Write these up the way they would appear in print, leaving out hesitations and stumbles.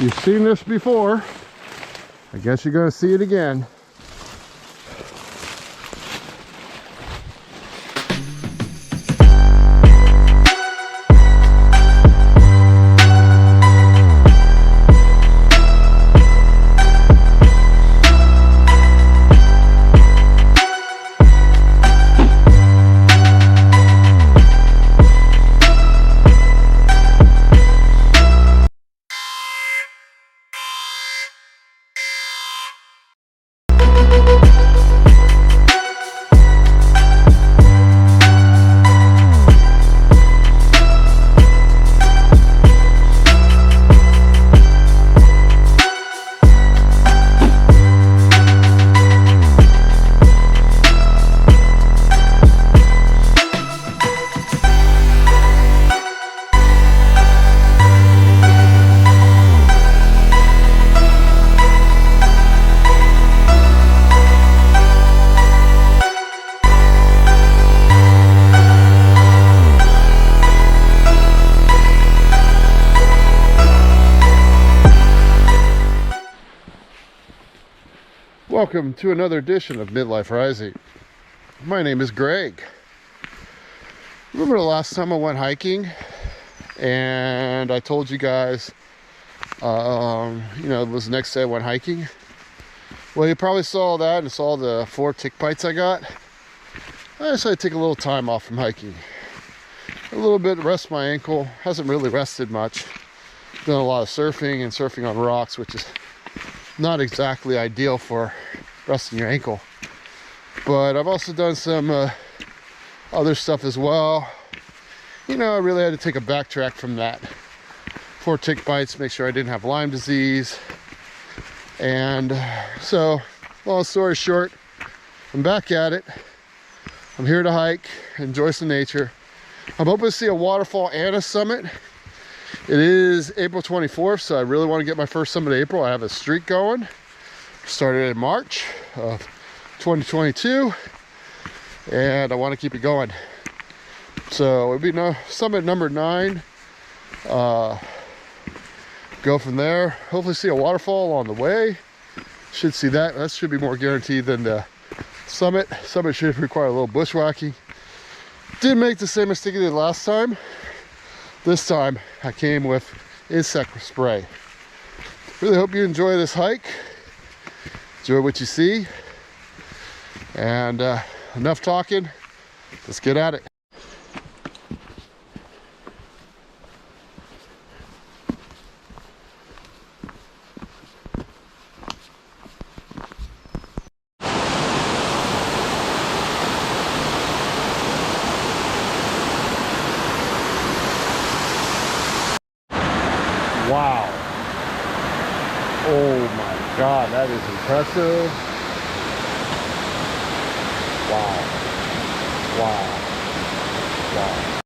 You've seen this before. I guess you're gonna see it again. Welcome to another edition of Midlife Rising. My name is Greg. Remember the last time I went hiking and I told you guys, it was the next day I went hiking? Well, you probably saw that and saw the 4 tick bites I got. I decided to take a little time off from hiking. A little bit, rest my ankle. Hasn't really rested much. Done a lot of surfing and surfing on rocks, which is not exactly ideal for resting your ankle. But I've also done some other stuff as well. I really had to take a backtrack from that. 4 tick bites, make sure I didn't have Lyme disease. And so, long story short, I'm back at it. I'm here to hike, enjoy some nature. I'm hoping to see a waterfall and a summit. It is April 24th, so I really want to get my first summit in April. I have a streak going. Started in March of 2022, and I want to keep it going. So it'll be summit number 9. Go from there. Hopefully see a waterfall along the way. Should see that. That should be more guaranteed than the summit. Summit should require a little bushwhacking. Didn't make the same mistake I did last time. This time I came with insect spray. Really hope you enjoy this hike. Enjoy what you see. And enough talking. Let's get at it. Wow. Oh my God, that is impressive. Wow. Wow. Wow.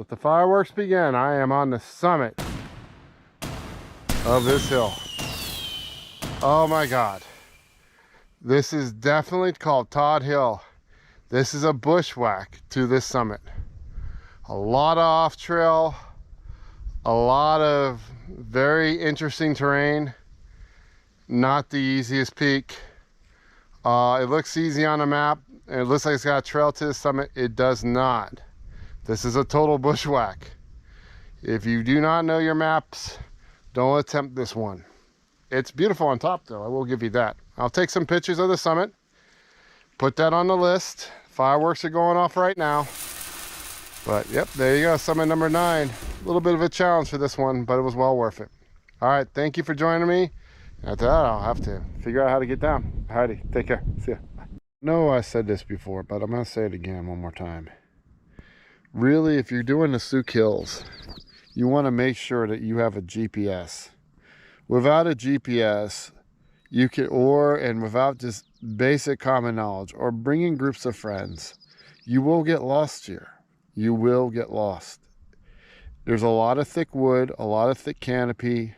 let the fireworks begin. I am on the summit of this hill. Oh my God. This is definitely called Todd Hill. This is a bushwhack to this summit. A lot of off trail, a lot of very interesting terrain. Not the easiest peak. It looks easy on a map, and it looks like it's got a trail to the summit. It does not. This is a total bushwhack. If you do not know your maps, don't attempt this one. It's beautiful on top though, I will give you that. I'll take some pictures of the summit, put that on the list. Fireworks are going off right now. But yep, there you go, summit number 9. A little bit of a challenge for this one, but it was well worth it. All right, thank you for joining me. After that, I'll have to figure out how to get down. Alrighty, take care, see ya. No, I said this before, but I'm gonna say it again one more time. Really, if you're doing the Sooke Hills, you wanna make sure that you have a GPS. Without a GPS, you can, and without just basic common knowledge or bringing groups of friends, you will get lost here. You will get lost. There's a lot of thick wood, a lot of thick canopy,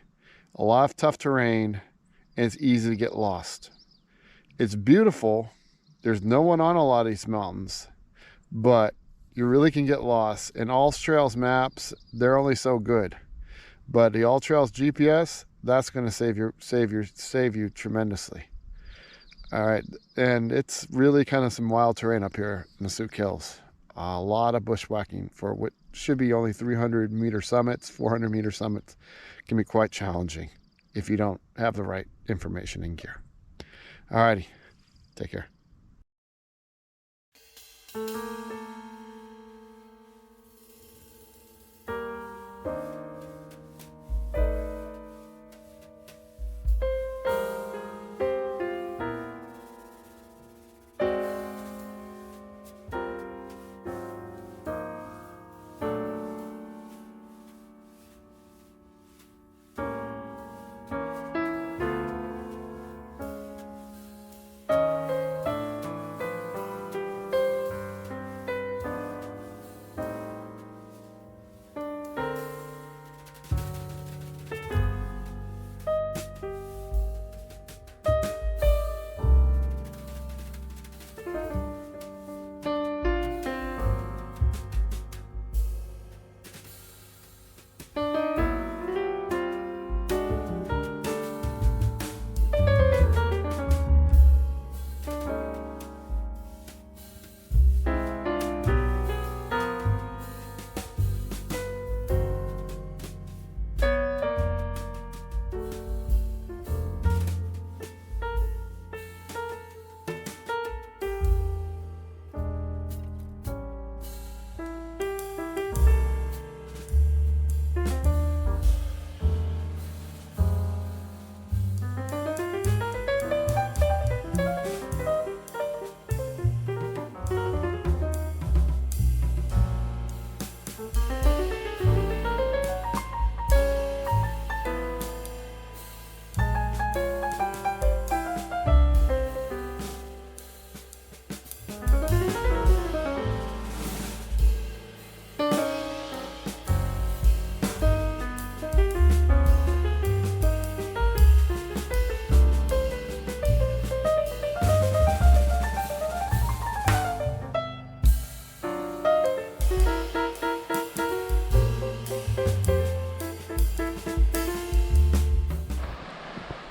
a lot of tough terrain, and it's easy to get lost. It's beautiful. There's no one on a lot of these mountains, but you really can get lost. And All Trails maps, they're only so good. But the All Trails GPS, that's going to save you tremendously. All right, and it's really kind of some wild terrain up here in the Sooke Hills. A lot of bushwhacking for what should be only 300-meter summits, 400-meter summits. Can be quite challenging if you don't have the right information and gear. All righty, take care.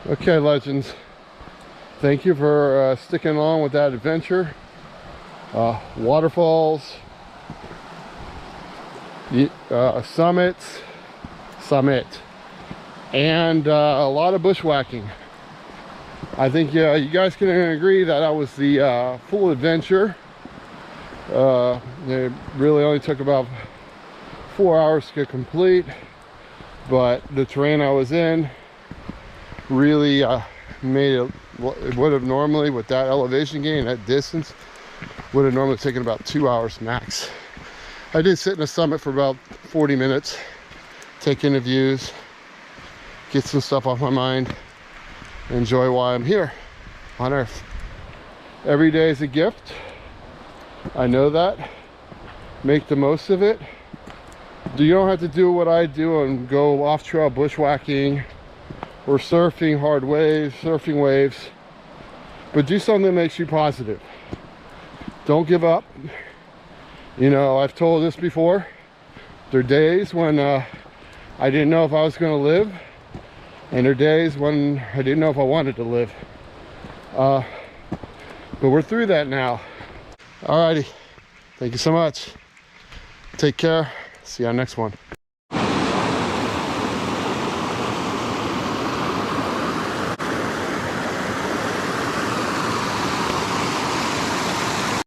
Okay, legends, thank you for sticking along with that adventure. Waterfalls, summit, and a lot of bushwhacking. I think you guys can agree that that was the full adventure. It really only took about 4 hours to get complete, but the terrain I was in really made it would have normally, with that elevation gain, that distance, would have normally taken about 2 hours max. I did sit in the summit for about 40 minutes, take in the views, get some stuff off my mind, enjoy why I'm here on Earth. Every day is a gift. I know that. Make the most of it. You don't have to do what I do and go off trail bushwhacking or surfing hard waves, surfing waves, but do something that makes you positive. Don't give up. You know, I've told this before. There are days when I didn't know if I was going to live, and there are days when I didn't know if I wanted to live. But we're through that now. Alrighty, thank you so much. Take care. See you on the next one.